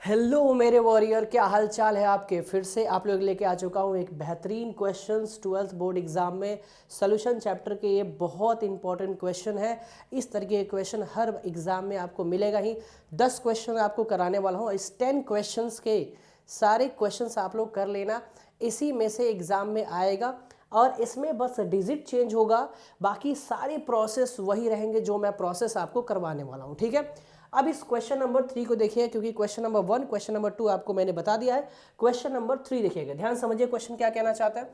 Hello मेरे warrior, क्या हाल चाल है आपके। फिर से आप लोग लेके आ चुका हूँ एक बेहतरीन क्वेश्चंस 12th बोर्ड एग्जाम में सोल्यूशन चैप्टर के। ये बहुत इंपॉर्टेंट क्वेश्चन है। इस तरीके के क्वेश्चन हर एग्जाम में आपको मिलेगा ही। 10 क्वेश्चन आपको कराने वाला हूँ। इस 10 क्वेश्चंस के सारे क्वेश्चंस आप लोग कर लेना, इसी में से एग्जाम में आएगा और इसमें बस डिजिट चेंज होगा, बाकी सारे प्रोसेस वही रहेंगे जो मैं प्रोसेस आपको करवाने वाला हूँ। ठीक है, अब इस क्वेश्चन नंबर 3 को देखिए, क्योंकि क्वेश्चन नंबर 1 क्वेश्चन नंबर 2 आपको मैंने बता दिया है। क्वेश्चन नंबर 3 देखिएगा, ध्यान समझिए क्वेश्चन क्या कहना चाहता है।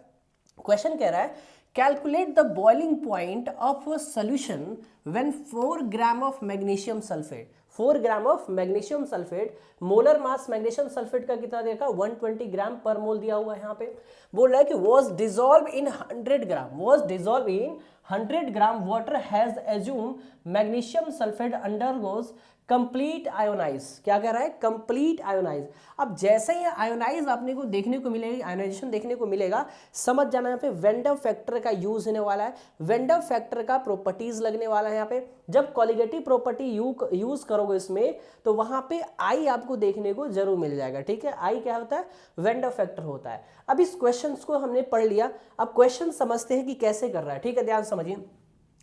क्वेश्चन कह रहा है calculate the boiling point of a solution when 4 gram of magnesium sulphate. 4 gram of magnesium sulphate, molar mass magnesium sulphate का कितना देखा, 120 ग्राम पर मोल दिया हुआ है। यहाँ पे बोल रहा है कि was dissolve in 100 gram, was dissolve in 100 gram water has assume magnesium sulphate undergoes complete ionize. क्या कह रहा है, कंप्लीट आयोनाइज। अब जैसे ही आयोनाइज आपने को देखने को मिलेगा, आयोनाइजेशन देखने को मिलेगा, समझ जाना यहाँ पे वेंडर फैक्टर का यूज होने वाला है। वेंडर फैक्टर का प्रॉपर्टीज लगने वाला है यहाँ पे। जब कॉलिगेटिव प्रॉपर्टी यूज करोगे इसमें, तो वहां पे आई आपको देखने को जरूर मिल जाएगा। ठीक है, आई क्या होता है, वेंडर फैक्टर होता है। अब इस क्वेश्चन को हमने पढ़ लिया, अब क्वेश्चन समझते हैं कि कैसे कर रहा है। ठीक है, ध्यान समझिए।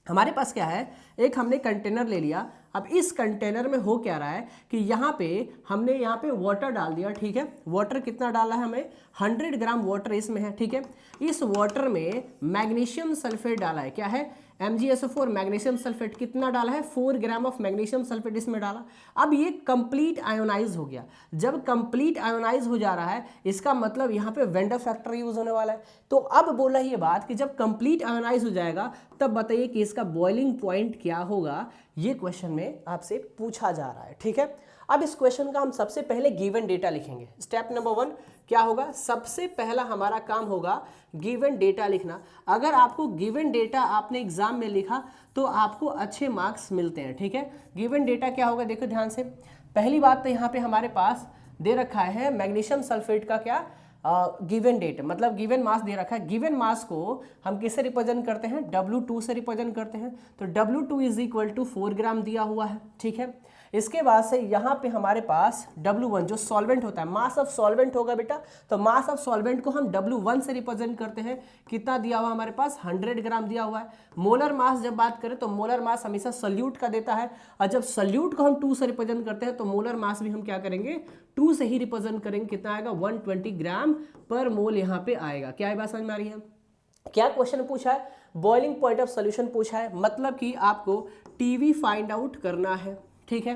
हमारे पास क्या है, एक हमने कंटेनर ले लिया। अब इस कंटेनर में हो क्या रहा है कि यहाँ पे हमने यहाँ पे वाटर डाल दिया। ठीक है, वाटर कितना डाला है हमें, 100 ग्राम वाटर इसमें है। ठीक है, इस वाटर में मैग्नीशियम सल्फेट डाला है। क्या है, MgSO4 मैग्नीशियम सल्फेट कितना डाला है, 4 ग्राम ऑफ मैग्नीशियम सल्फेट इसमें डाला। अब ये कंप्लीट आयोनाइज हो गया। जब कंप्लीट आयोनाइज हो जा रहा है, इसका मतलब यहाँ पे वेंडर फैक्टर यूज होने वाला है। तो अब बोला ये बात कि जब कंप्लीट आयोनाइज हो जाएगा, तब बताइए कि इसका बॉइलिंग पॉइंट क्या होगा। ये क्वेश्चन में आपसे पूछा जा रहा है। ठीक है, अब इस क्वेश्चन का हम सबसे पहले गिवन डेटा लिखेंगे। स्टेप नंबर 1 क्या होगा, सबसे पहला हमारा काम होगा गिवन डेटा लिखना। अगर आपको गिवन डेटा आपने एग्जाम में लिखा तो आपको अच्छे मार्क्स मिलते हैं। ठीक है, गिवन डेटा क्या होगा, देखो ध्यान से। पहली बात तो यहाँ पे हमारे पास दे रखा है मैग्नीशियम सल्फेट का क्या गिवन डेट, मतलब गिवन मास दे रखा है। गिवन मास को हम किससे रिप्रेजेंट करते हैं, W2 से रिप्रेजेंट करते हैं। तो W2 इज इक्वल टू 4 ग्राम दिया हुआ है। ठीक है, इसके बाद से यहाँ पे हमारे पास W1 जो सॉल्वेंट होता है, मास ऑफ सॉल्वेंट होगा बेटा। तो मास ऑफ सॉल्वेंट को हम W1 से रिप्रेजेंट करते हैं। कितना दिया हुआ हमारे पास, 100 ग्राम दिया हुआ है। मोलर मास जब बात करें तो मोलर मास हमेशा सल्यूट का देता है, और जब सल्यूट को हम 2 से रिप्रेजेंट करते हैं तो मोलर मास भी हम क्या करेंगे, 2 से ही रिप्रेजेंट करेंगे। कितना आएगा, 120 ग्राम पर मोल यहाँ पे आएगा। क्या है बात समझ में आ रही है। क्या क्वेश्चन पूछा है, बॉइलिंग पॉइंट ऑफ सॉल्यूशन पूछा है, मतलब कि आपको टीवी फाइंड आउट करना है। ठीक है,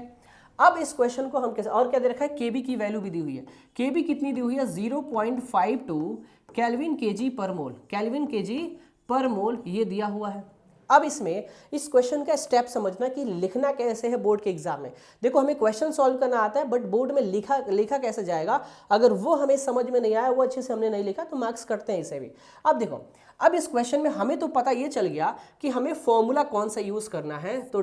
अब इस क्वेश्चन को हम कैसे, और क्या दे रखा है, केबी की वैल्यू भी दी हुई है। केबी कितनी दी हुई है, 0.52 केल्विन केजी पर मोल, केल्विन केजी पर मोल ये दिया हुआ है। अब इसमें इस क्वेश्चन का स्टेप समझना कि लिखना कैसे है बोर्ड के एग्जाम में। देखो, हमें क्वेश्चन सॉल्व करना आता है, बट बोर्ड में लिखा कैसे जाएगा, अगर वो हमें समझ में नहीं आया, वो अच्छे से हमने नहीं लिखा, तो मार्क्स कटते हैं इसे भी। अब देखो, अब इस क्वेश्चन में हमें तो पता ये चल गया कि हमें फॉर्मूला कौन सा यूज करना है। तो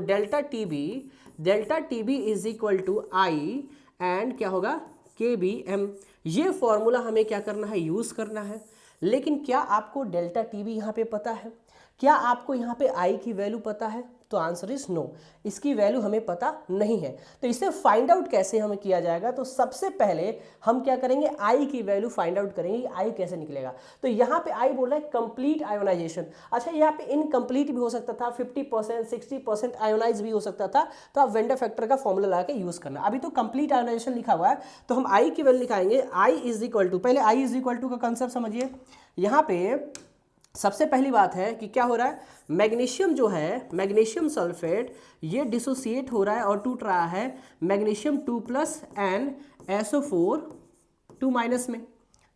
delta TB is equal to I and क्या होगा, KBM। ये फॉर्मूला हमें क्या करना है, यूज करना है। लेकिन क्या आपको डेल्टा टीबी यहाँ पे पता है, क्या आपको यहाँ पे आई की वैल्यू पता है, तो आंसर इज नो, इसकी वैल्यू हमें पता नहीं है। तो इसे फाइंड आउट कैसे हमें किया जाएगा, तो सबसे पहले हम क्या करेंगे, आई की वैल्यू फाइंड आउट करेंगे। आई कैसे निकलेगा, तो यहाँ पे आई बोल रहा है कंप्लीट आयोनाइजेशन। अच्छा, यहाँ पे इनकम्प्लीट भी हो सकता था, 50% 60% आयोनाइज भी हो सकता था, तो आप वेंडर फैक्टर का फॉर्मूला लगा के यूज करना। अभी तो कंप्लीट आयोनाइजेशन लिखा हुआ है, तो हम आई की वैल्यू लिखाएंगे। आई इज इक्वल टू, पहले आई इज इक्वल टू का कंसेप्ट समझिए। यहाँ पे सबसे पहली बात है कि क्या हो रहा है, मैग्नीशियम जो है, मैग्नीशियम सल्फेट ये डिसोसिएट हो रहा है और टूट रहा है मैग्नीशियम 2+ NSO4 2- में।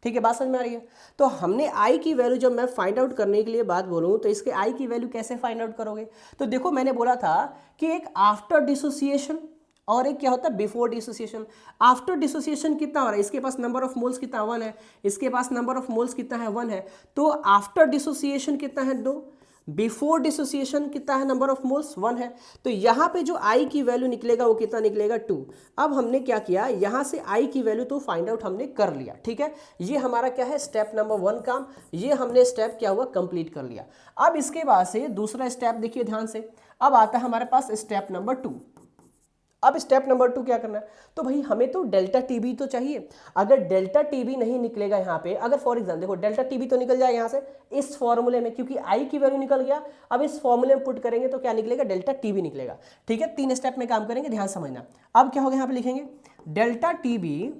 ठीक है, बात समझ में आ रही है। तो हमने आई की वैल्यू, जब मैं फाइंड आउट करने के लिए बात बोलूँ, तो इसके आई की वैल्यू कैसे फाइंड आउट करोगे। तो देखो, मैंने बोला था कि एक आफ्टर डिसोसिएशन और एक क्या होता है, बिफोर डिसोसिएशन। आफ्टर डिसोसिएशन कितना हो रहा है, इसके पास नंबर ऑफ मोल्स कितना 1 है, इसके पास नंबर ऑफ मोल्स कितना है 1 है। तो आफ्टर डिसोसिएशन कितना है 2, बिफोर डिसोसिएशन कितना है, नंबर ऑफ मोल्स 1 है। तो यहाँ पे जो आई की वैल्यू निकलेगा वो कितना निकलेगा 2। अब हमने क्या किया, यहाँ से आई की वैल्यू तो फाइंड आउट हमने कर लिया। ठीक है, ये हमारा क्या है, स्टेप नंबर 1 काम, ये हमने स्टेप क्या हुआ, कंप्लीट कर लिया। अब इसके बाद से दूसरा स्टेप देखिए ध्यान से, अब आता है हमारे पास स्टेप नंबर 2। अब स्टेप नंबर 2 क्या करना है, तो भाई हमें तो डेल्टा टीबी तो चाहिए। अगर डेल्टा टीबी नहीं निकलेगा यहाँ पे, अगर फॉर एग्जाम्पल देखो डेल्टा टीबी तो निकल जाए यहाँ से इस फॉर्मूले में, क्योंकि आई की वैल्यू निकल गया। अब इस फॉर्मूले में पुट करेंगे तो क्या निकलेगा, डेल्टा टीबी निकलेगा। ठीक है, 3 स्टेप में काम करेंगे, ध्यान समझना। अब क्या होगा, यहाँ पे लिखेंगे delta TB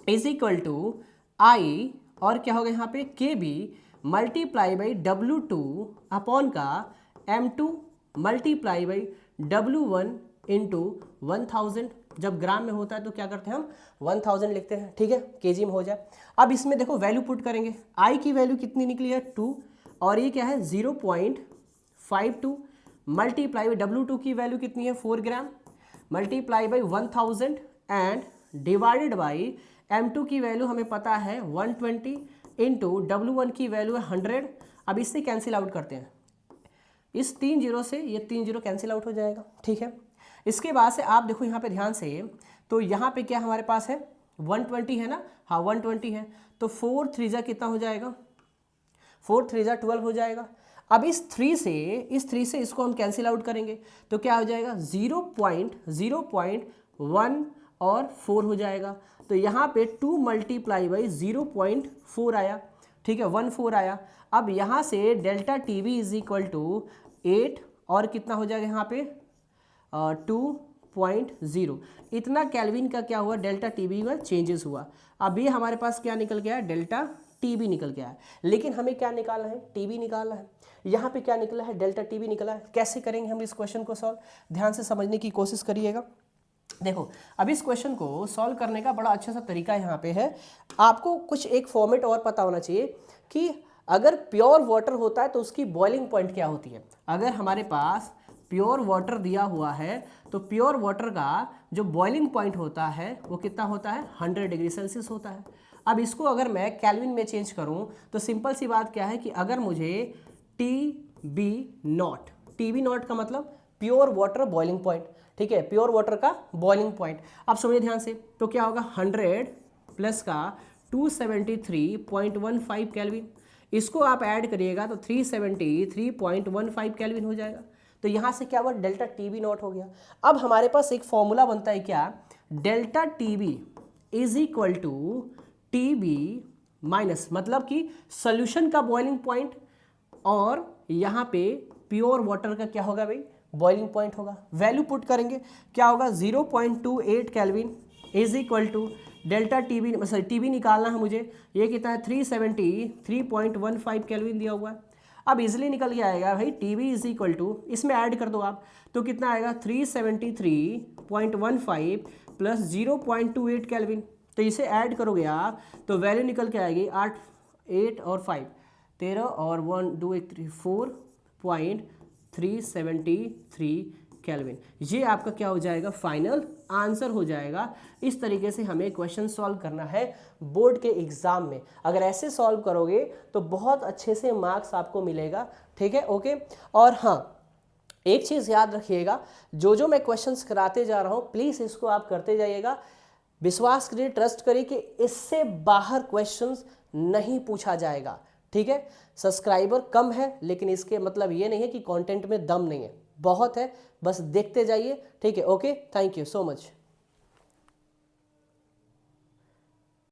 is equal to I, और क्या होगा यहाँ पे के B multiply by W2 upon का M2 multiply by W1 into 1000। जब ग्राम में होता है तो क्या करते हैं हम 1000 लिखते हैं, ठीक है, केजी में हो जाए। अब इसमें देखो वैल्यू पुट करेंगे, आई की वैल्यू कितनी निकली है 2, और ये क्या है 0.52 मल्टीप्लाई बाई W2 की वैल्यू कितनी है 4 gram multiply by 1000 and divided by M2 की वैल्यू हमें पता है 120 इंटू W1 की वैल्यू है 100। अब इससे कैंसिल आउट करते हैं, इस 3 जीरो से ये 3 जीरो कैंसिल आउट हो जाएगा। ठीक है, इसके बाद से आप देखो यहाँ पे ध्यान से, तो यहाँ पे क्या हमारे पास है 120 है ना, हाँ 120 है, तो 4 3 जा कितना हो जाएगा, 4 3 जा 12 हो जाएगा। अब इस 3 से इसको हम कैंसिल आउट करेंगे तो क्या हो जाएगा 0.1 और 4 हो जाएगा। तो यहाँ पे 2 मल्टीप्लाई बाई 0.4 आया, ठीक है 14 आया। अब यहाँ से delta T V is equal to 8 और कितना हो जाएगा यहाँ पे 2.0। इतना केल्विन का क्या हुआ, डेल्टा टी वी में चेंजेस हुआ। अब ये हमारे पास क्या निकल गया है, डेल्टा टी बी निकल गया है। लेकिन हमें क्या निकालना है, टी बी निकालना है। यहाँ पे क्या निकला है, डेल्टा टी बी निकला है। कैसे करेंगे हम इस क्वेश्चन को सॉल्व, ध्यान से समझने की कोशिश करिएगा। देखो अब इस क्वेश्चन को सॉल्व करने का बड़ा अच्छा सा तरीका यहाँ पे है। आपको कुछ एक फॉर्मेट और पता होना चाहिए कि अगर प्योर वाटर होता है तो उसकी बॉइलिंग पॉइंट क्या होती है। अगर हमारे पास प्योर वाटर दिया हुआ है तो प्योर वाटर का जो बॉइलिंग पॉइंट होता है वो कितना होता है, 100 डिग्री सेल्सियस होता है। अब इसको अगर मैं केल्विन में चेंज करूं तो सिंपल सी बात क्या है कि अगर मुझे टी बी नॉट का मतलब प्योर वाटर बॉइलिंग पॉइंट, ठीक है, प्योर वाटर का बॉइलिंग पॉइंट। अब समझिए ध्यान से, तो क्या होगा 100 प्लस का 273.15 केल्विन, इसको आप ऐड करिएगा तो 373.15 केल्विन हो जाएगा। तो यहाँ से क्या हुआ, डेल्टा टी बी नॉट हो गया। अब हमारे पास एक फॉर्मूला बनता है क्या, delta T B is equal to T B minus, मतलब कि सोल्यूशन का बॉइलिंग पॉइंट और यहाँ पे प्योर वाटर का क्या होगा भाई, बॉइलिंग पॉइंट होगा। वैल्यू पुट करेंगे, क्या होगा 0.28 kelvin is equal to delta T B, sorry T B निकालना है मुझे, ये कितना है 373.15 केल्विन दिया हुआ है। अब इजिली निकल के आएगा भाई T B is equal to, इसमें ऐड कर दो आप तो कितना आएगा 373.15 प्लस 0.28 केल्विन। तो इसे ऐड करोगे आप तो वैल्यू निकल के आएगी 8 और 5 13 और 1 2 1 3 4.373 केल्विन। ये आपका क्या हो जाएगा, फाइनल आंसर हो जाएगा। इस तरीके से हमें क्वेश्चन सॉल्व करना है बोर्ड के एग्जाम में। अगर ऐसे सॉल्व करोगे तो बहुत अच्छे से मार्क्स आपको मिलेगा, ठीक है, ओके। और हाँ, एक चीज़ याद रखिएगा, जो मैं क्वेश्चंस कराते जा रहा हूँ प्लीज़ इसको आप करते जाइएगा। विश्वास करिए, ट्रस्ट करिए कि इससे बाहर क्वेश्चंस नहीं पूछा जाएगा, ठीक है। सब्सक्राइबर कम है लेकिन इसके मतलब ये नहीं है कि कंटेंट में दम नहीं है, बहुत है, बस देखते जाइए, ठीक है, okay. Thank you so much.